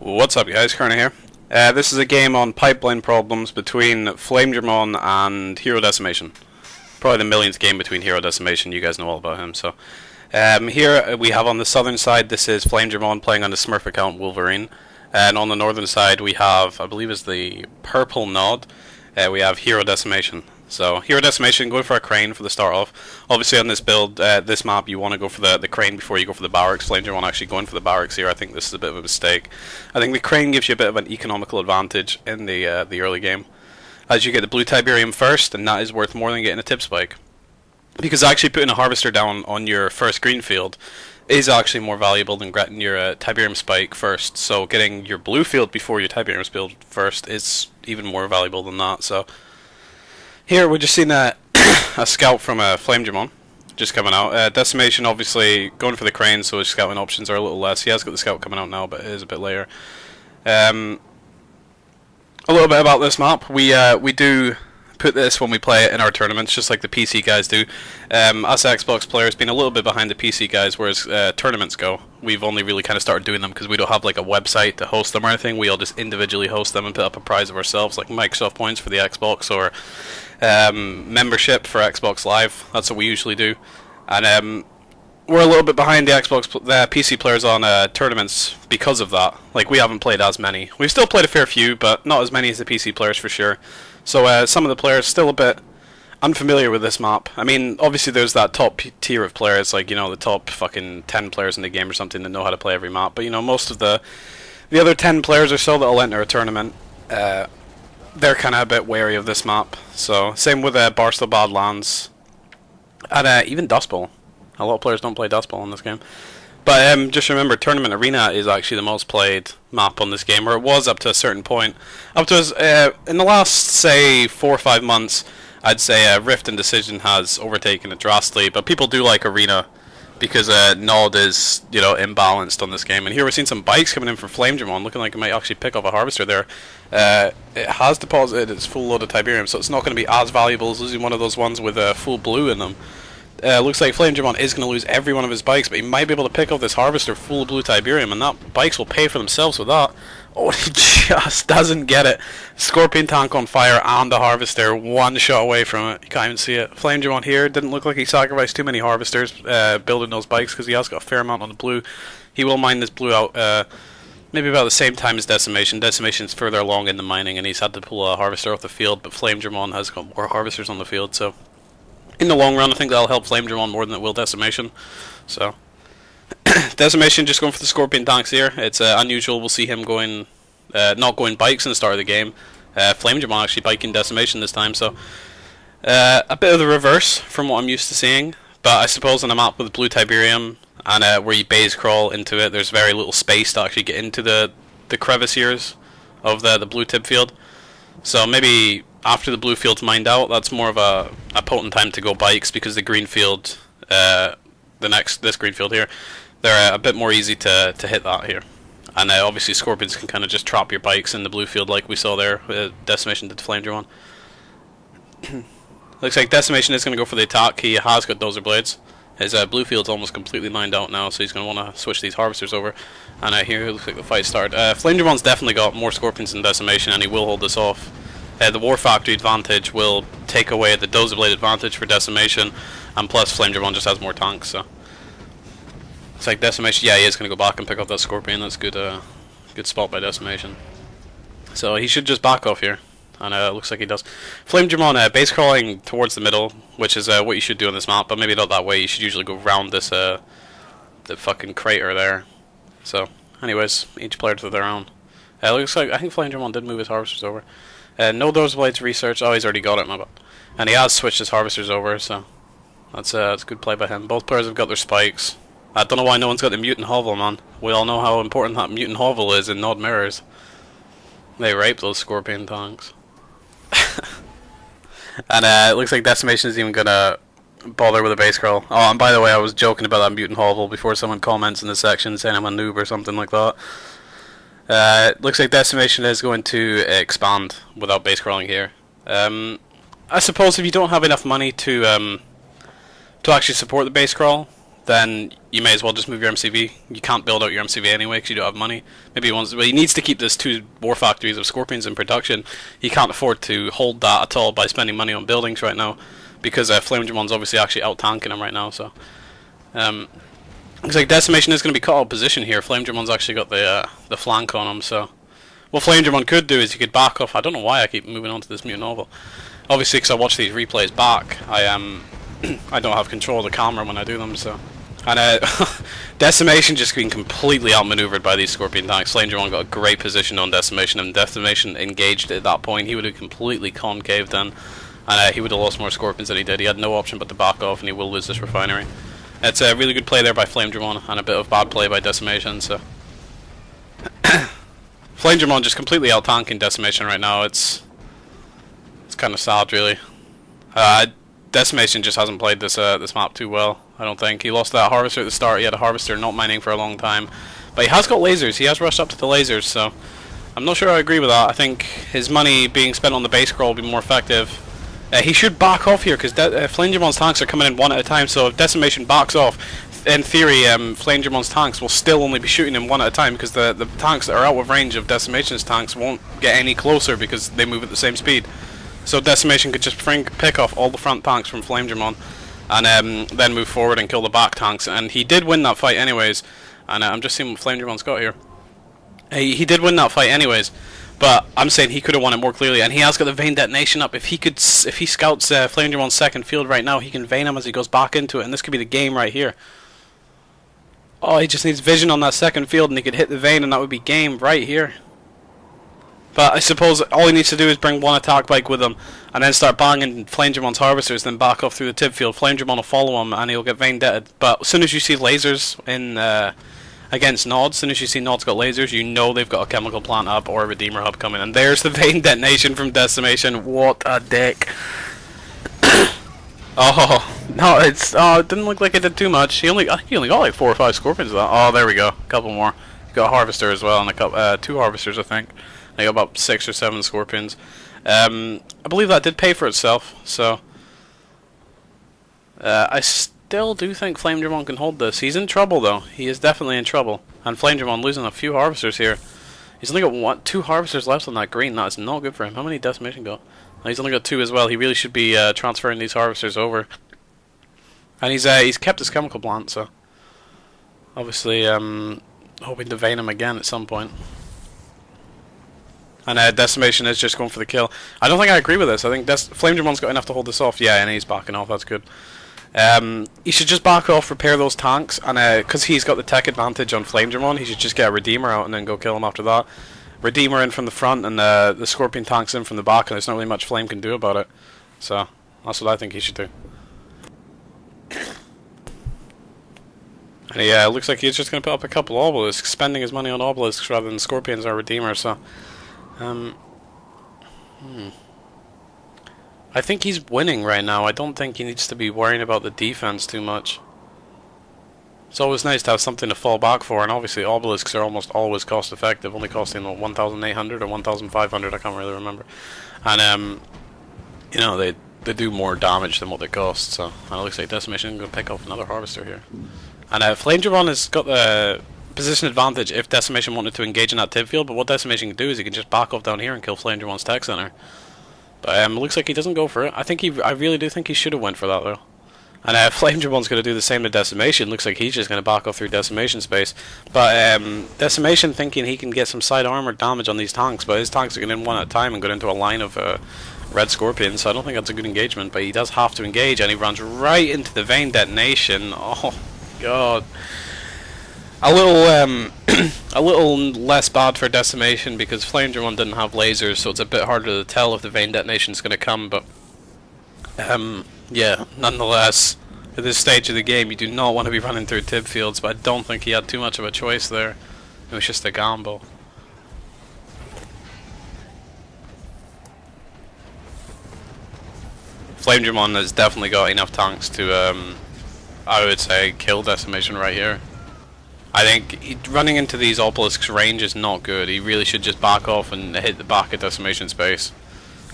What's up guys, Kerner here. This is a game on pipeline problems between Flamedremon and Hero Decimation. Probably the millionth game between Hero Decimation, you guys know all about him. So here we have on the southern side, this is Flamedremon playing on the Smurf account Wolverine. And on the northern side we have, I believe is the purple nod, we have Hero Decimation. So Hero Decimation, going for a crane for the start off. Obviously on this build, this map, you want to go for the crane before you go for the barracks. Flamedremon actually going for the barracks here. I think this is a bit of a mistake. I think the crane gives you a bit of an economical advantage in the early game, as you get the blue Tiberium first, and that is worth more than getting a tip spike. Because actually putting a harvester down on your first green field is actually more valuable than getting your Tiberium spike first. So getting your blue field before your Tiberium field first is even more valuable than that. So here we're just seeing a scout from Flamedremon just coming out. Decimation obviously going for the crane, so his scouting options are a little less. He has got the scout coming out now, but it is a bit later. A little bit about this map. We do put this when we play it in our tournaments, just like the PC guys do. Us Xbox players being a little bit behind the PC guys, whereas tournaments go, we've only really kind of started doing them because we don't have like a website to host them or anything. We all just individually host them and put up a prize of ourselves, like Microsoft points for the Xbox or membership for Xbox Live. That's what we usually do. And we're a little bit behind the PC players on tournaments because of that. Like, we haven't played as many. We've still played a fair few, but not as many as the PC players for sure. So some of the players still a bit unfamiliar with this map. I mean, obviously there's that top tier of players, like, you know, the top fucking 10 players in the game or something that know how to play every map. But, you know, most of the other 10 players or so that'll enter a tournament, they're kind of a bit wary of this map. So same with Barstow Badlands and even Dust Bowl. A lot of players don't play Dust Bowl in this game. But just remember, Tournament Arena is actually the most played map on this game, or it was up to a certain point. Up to in the last, say, 4 or 5 months, I'd say Rift and Decision has overtaken it drastically. But people do like Arena because Nod is, you know, imbalanced on this game. And here we're seeing some bikes coming in from Flamedremon, looking like it might actually pick off a harvester there. It has deposited its full load of Tiberium, so it's not going to be as valuable as losing one of those ones with full blue in them. Looks like Flamedremon is going to lose every one of his bikes, but he might be able to pick up this harvester full of blue Tiberium, and that bikes will pay for themselves with that. Oh, he just doesn't get it. Scorpion tank on fire and the harvester, one shot away from it. You can't even see it. Flamedremon here didn't look like he sacrificed too many harvesters building those bikes, because he has got a fair amount on the blue. He will mine this blue out maybe about the same time as Decimation. Decimation's further along in the mining, and he's had to pull a harvester off the field, but Flamedremon has got more harvesters on the field, so in the long run, I think that'll help Flamedremon more than it will Decimation. So, Decimation just going for the Scorpion tanks here. It's unusual. We'll see him going, not going bikes in the start of the game. Flamedremon actually biking Decimation this time. So, a bit of the reverse from what I'm used to seeing. But I suppose on a map with blue Tiberium and where you base crawl into it, there's very little space to actually get into the crevices of the blue tib field. So maybe after the blue field's mined out, that's more of a potent time to go bikes, because the green field, this green field here, they're a bit more easy to hit that here. And obviously Scorpions can kind of just trap your bikes in the blue field like we saw there with Decimation did to Flamedremon. Looks like Decimation is going to go for the attack. He has got Dozer Blades. His blue field's almost completely mined out now, so he's going to want to switch these harvesters over. And here it looks like the fight started. Flamedremon's definitely got more Scorpions than Decimation, and he will hold this off. The War Factory advantage will take away the Dozer Blade advantage for Decimation, and plus Flamedremon just has more tanks, so it's like Decimation, yeah, he is going to go back and pick up that Scorpion. That's good, good spot by Decimation. So he should just back off here, and it looks like he does. Flamedremon base crawling towards the middle, which is what you should do on this map, but maybe not that way. You should usually go round this, the fucking crater there. So, anyways, each player to their own. Looks like, I think Flamedremon did move his harvesters over. No Dozer Blades research. Oh, he's already got it, my bad. And he has switched his harvesters over, so that's good play by him. Both players have got their spikes. I don't know why no one's got the Mutant Hovel, man. We all know how important that Mutant Hovel is in Nod Mirrors. They rape those Scorpion tanks. And it looks like Decimation is even gonna bother with a base crawl. Oh, and by the way, I was joking about that Mutant Hovel before someone comments in the section saying I'm a noob or something like that. Looks like Decimation is going to expand without base crawling here. I suppose if you don't have enough money to actually support the base crawl, then you may as well just move your MCV. You can't build out your MCV anyway because you don't have money. Maybe he wants, well, he needs to keep this 2 war factories of Scorpions in production. He can't afford to hold that at all by spending money on buildings right now, because Flamedramon's obviously actually out tanking him right now. So looks like Decimation is going to be caught out of position here. Flamedramon's actually got the flank on him. So what Flamedremon could do is he could back off. I don't know why I keep moving on to this mutant oval. Obviously, because I watch these replays back, I don't have control of the camera when I do them. So, and Decimation just being completely outmaneuvered by these Scorpion tanks. Flamedremon got a great position on Decimation, and Decimation engaged at that point. He would have completely concaved then, and he would have lost more Scorpions than he did. He had no option but to back off, and he will lose this refinery. It's a really good play there by Flamedremon, and a bit of bad play by Decimation. So, Flamedremon just completely out tanking Decimation right now. It's kind of sad, really. Decimation just hasn't played this map too well, I don't think. He lost that Harvester at the start. He had a Harvester not mining for a long time. But he has got lasers. He has rushed up to the lasers, so I'm not sure I agree with that. I think his money being spent on the base crawl will be more effective. He should back off here, because Flamedramon's tanks are coming in one at a time, so if Decimation backs off, in theory, Flamedramon's tanks will still only be shooting him one at a time, because the tanks that are out of range of Decimation's tanks won't get any closer because they move at the same speed. So Decimation could just pick off all the front tanks from Flamedremon, and then move forward and kill the back tanks. And he did win that fight anyways. And I'm just seeing what Flamedremon's got here. He did win that fight anyways, but I'm saying he could have won it more clearly. And he has got the vein detonation up. If he scouts Flamedremon's second field right now, he can vein him as he goes back into it, and this could be the game right here. Oh, he just needs vision on that second field, and he could hit the vein, and that would be game right here. But I suppose all he needs to do is bring one attack bike with him, and then start banging Flamedremon's harvesters, then back off through the tip field. Flamedremon will follow him, and he'll get vein deaded. But as soon as you see lasers in against Nod, as soon as you see Nod's got lasers, you know they've got a chemical plant up or a Redeemer hub coming. And there's the vein detonation from Decimation. What a dick. Oh, no, it didn't look like it did too much. He only got like 4 or 5 scorpions of that. Oh, there we go. A couple more. He got a harvester as well, and a couple, 2 harvesters, I think. They got about 6 or 7 scorpions. I believe that did pay for itself, so I still do think Flamedremon can hold this. He's in trouble, though. He is definitely in trouble. And Flamedremon losing a few harvesters here. He's only got 2 harvesters left on that green. That is not good for him. How many Decimation got? Oh, he's only got 2 as well. He really should be transferring these harvesters over. And he's kept his chemical plant, so obviously hoping to vein him again at some point. And Decimation is just going for the kill. I don't think I agree with this. I think Flamedremon's got enough to hold this off. Yeah, and he's backing off. That's good. He should just back off, repair those tanks, and because he's got the tech advantage on Flamedremon, he should just get a Redeemer out and then go kill him after that. Redeemer in from the front, and the Scorpion tanks in from the back, and there's not really much Flame can do about it. So that's what I think he should do. And yeah, it looks like he's just going to put up a couple obelisks, spending his money on obelisks rather than Scorpions or Redeemer. So I think he's winning right now. I don't think he needs to be worrying about the defense too much. It's always nice to have something to fall back for, and obviously obelisks are almost always cost effective, only costing 1,800 or 1,500, I can't really remember. And you know, they do more damage than what they cost. So and it looks like Decimation is going to pick up another harvester here. And Flamedremon has got the position advantage if Decimation wanted to engage in that tip field, but what Decimation can do is he can just back off down here and kill Flamedremon's tech center. But it looks like he doesn't go for it. I really do think he should have went for that though. And Flamedremon's going to do the same to Decimation. Looks like he's just going to back off through Decimation space. But Decimation thinking he can get some side armor damage on these tanks, but his tanks are going in one at a time and go into a line of red scorpions, so I don't think that's a good engagement. But he does have to engage, and he runs right into the vein detonation. Oh god. A little less bad for Decimation because Flamedremon didn't have lasers, so it's a bit harder to tell if the vein detonation is going to come. But yeah, nonetheless, at this stage of the game, you do not want to be running through tip fields. But I don't think he had too much of a choice there. It was just a gamble. Flamedremon has definitely got enough tanks to, I would say, kill Decimation right here. I think running into these obelisks range is not good. He really should just back off and hit the back of Decimation space.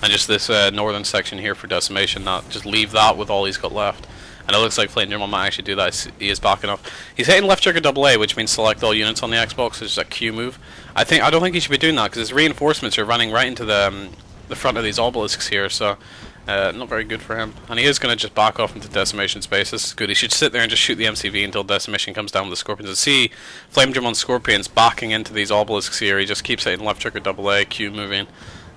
And just this northern section here for Decimation, just leave that with all he's got left. And it looks like Flamedremon might actually do that. He is backing off. He's hitting left trigger double A, which means select all units on the Xbox. It's just a Q move. I don't think he should be doing that because his reinforcements are running right into the front of these obelisks here. So not very good for him. And he is going to just back off into Decimation space. This is good. He should sit there and just shoot the MCV until Decimation comes down with the Scorpions. And see Flamedremon Scorpions backing into these obelisks here. He just keeps hitting left trigger double A, Q moving.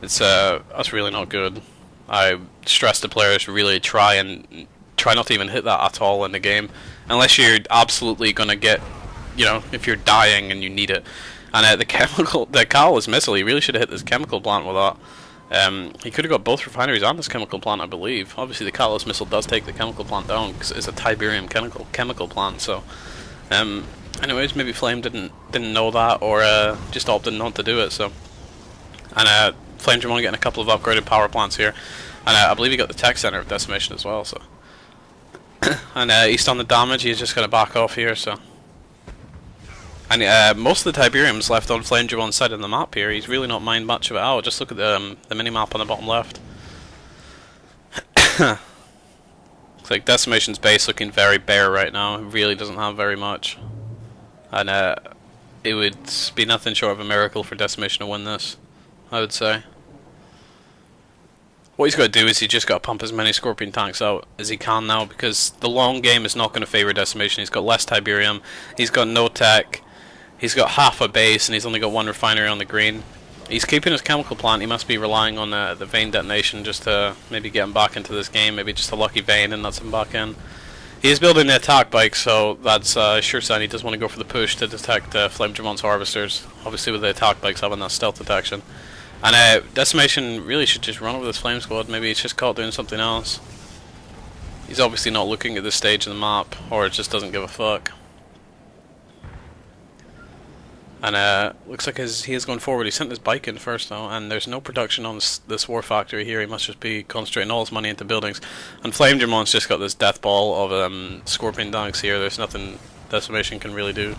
It's that's really not good. I stress the players really try not to even hit that at all in the game, unless you're absolutely gonna get, if you're dying and you need it. And the catalyst missile, he really should have hit this chemical plant with that. He could have got both refineries and this chemical plant, I believe. Obviously, the catalyst missile does take the chemical plant down because it's a Tiberium chemical plant. So, anyways, maybe Flame didn't know that, or just opted not to do it. So, and Flamedremon getting a couple of upgraded power plants here, and I believe he got the tech center of Decimation as well. So, and he's on the damage. He's just going to back off here. So, and most of the Tiberium's left on Flamedremon's side of the map here. He's really not mined much of it out. Just look at the mini map on the bottom left. Looks like Decimation's base looking very bare right now. It really doesn't have very much, and it would be nothing short of a miracle for Decimation to win this, I would say. What he's got to do is he just got to pump as many Scorpion tanks out as he can now, because the long game is not going to favour Decimation. He's got less Tiberium, he's got no tech, he's got half a base, and he's only got one refinery on the green. He's keeping his chemical plant. He must be relying on the vein detonation just to maybe get him back into this game. Maybe just a lucky vein and that's him back in. He is building the attack bike, so that's a sure sign he does want to go for the push to detect Flamedremon's harvesters. Obviously with the attack bikes having that stealth detection. And Decimation really should just run over this Flame Squad. Maybe he's just caught doing something else. He's obviously not looking at this stage of the map, or just doesn't give a fuck. And looks like he is going forward. He sent his bike in first though, and there's no production on this war factory here. He must just be concentrating all his money into buildings. And Flamedremon's just got this death ball of Scorpion tanks here. There's nothing Decimation can really do.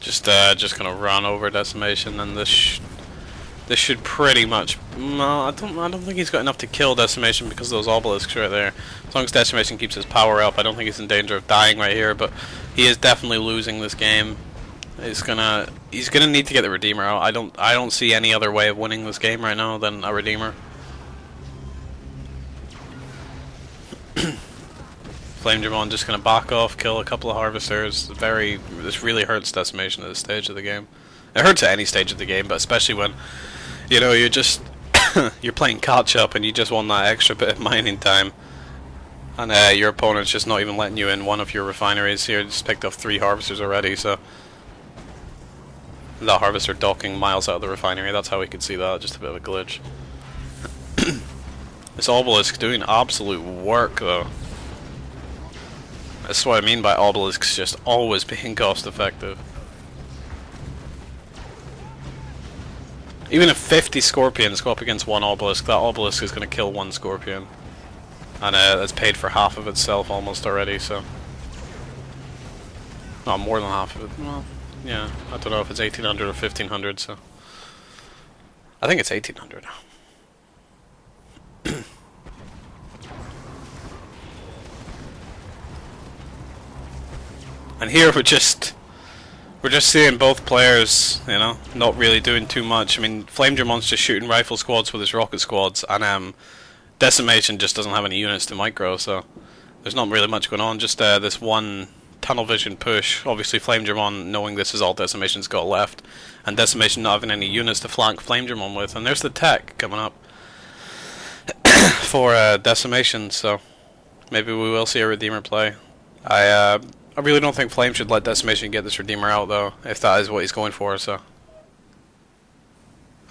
Just gonna run over Decimation, and this should pretty much. No, I don't think he's got enough to kill Decimation because of those obelisks right there. As long as Decimation keeps his power up, I don't think he's in danger of dying right here. But he is definitely losing this game. He's gonna need to get the Redeemer out. I don't see any other way of winning this game right now than a Redeemer. Flamedremon just gonna back off, kill a couple of harvesters. This really hurts Decimation at this stage of the game. It hurts at any stage of the game, but especially when you're just you're playing catch up and you just want that extra bit of mining time, and your opponent's just not even letting you in one of your refineries here. Just picked up 3 harvesters already, so that harvester docking miles out of the refinery. That's how we could see that. Just a bit of a glitch. This obelisk doing absolute work though. That's what I mean by obelisks just always being cost effective. Even if 50 Scorpions go up against one obelisk, that obelisk is going to kill one Scorpion. And that's paid for half of itself almost already, so... Not more than half of it. Well, yeah, I don't know if it's 1800 or 1500, so... I think it's 1800. And here we're just seeing both players, not really doing too much. I mean, Flamedremon's just shooting rifle squads with his rocket squads, and Decimation just doesn't have any units to micro, so there's not really much going on. Just this one tunnel vision push. Obviously, Flamedremon knowing this is all Decimation's got left, and Decimation not having any units to flank Flamedremon with. And there's the tech coming up for Decimation, so maybe we will see a Redeemer play. I really don't think Flame should let Decimation get this Redeemer out though, if that is what he's going for, so.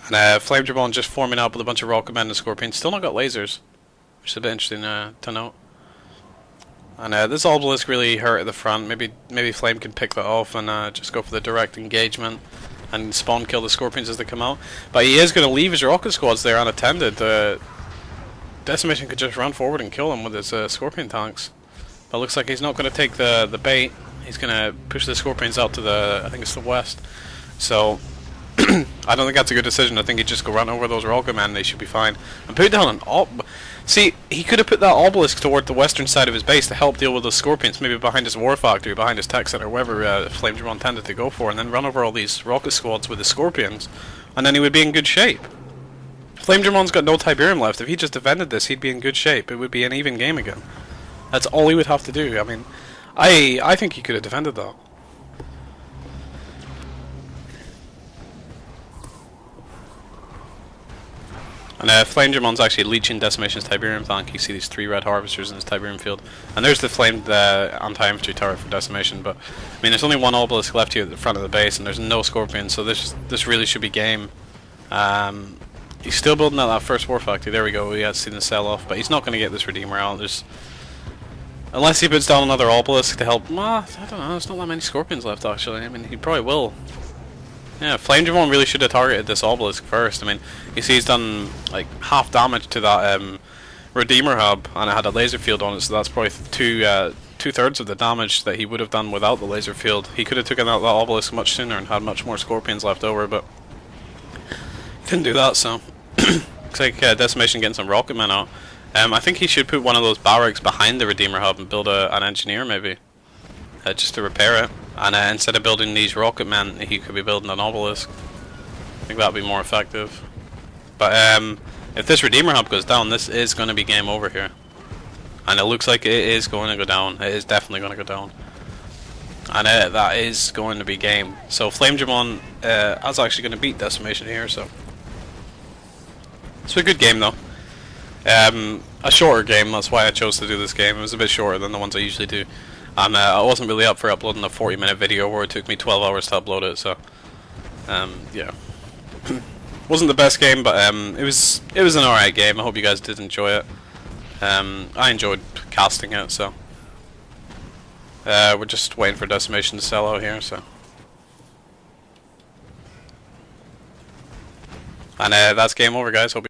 And Flamedremon just forming up with a bunch of Rocket Men and Scorpions. Still not got lasers, which is a bit interesting to note. And this obelisk really hurt at the front. Maybe Flame can pick that off and just go for the direct engagement and spawn kill the Scorpions as they come out. But he is going to leave his rocket squads there unattended. Decimation could just run forward and kill him with his Scorpion tanks. But it looks like he's not going to take the bait. He's going to push the Scorpions out to I think it's the west. So I don't think that's a good decision. I think he'd just go run over those rocket men and they should be fine. And put down an See, he could have put that obelisk toward the western side of his base to help deal with those scorpions, maybe behind his war factory, behind his tech center, wherever Flamedremon tended to go for, and then run over all these rocket squads with the scorpions, and then he would be in good shape. Flamedremon's got no Tiberium left. If he just defended this, he'd be in good shape. It would be an even game again. That's all he would have to do. I mean, I think he could have defended that. And Flamedremon's actually leeching Decimation's Tiberium tank. You see these 3 red harvesters in his Tiberium field. And there's the flamed anti-infantry turret for Decimation. But, I mean, there's only 1 obelisk left here at the front of the base, and there's no scorpions, so this really should be game. He's still building out that first war factory. There we go, we had seen the sell-off. But he's not going to get this Redeemer out. Unless he puts down another obelisk to help. Well, I don't know, there's not that many scorpions left, actually. I mean, he probably will. Yeah, Flamedremon really should have targeted this obelisk first. I mean, you see he's done like half damage to that Redeemer hub, and it had a laser field on it, so that's probably two-thirds of the damage that he would have done without the laser field. He could have taken out that obelisk much sooner and had much more scorpions left over, but he couldn't do that, so looks like Decimation getting some rocket men out. I think he should put one of those barracks behind the Redeemer hub and build an engineer, maybe, just to repair it. And instead of building these rocket men, he could be building an obelisk. I think that would be more effective. But if this Redeemer hub goes down, this is going to be game over here. And it looks like it is going to go down. It is definitely going to go down. And that is going to be game. So Flamedremon is actually going to beat Decimation here. So it's a good game though. A shorter game, that's why I chose to do this game. It was a bit shorter than the ones I usually do. And I wasn't really up for uploading a 40-minute video where it took me 12 hours to upload it, so yeah. Wasn't the best game, but it was an alright game. I hope you guys did enjoy it. I enjoyed casting it, so we're just waiting for Decimation to sell out here, so. And that's game over, guys. Hope you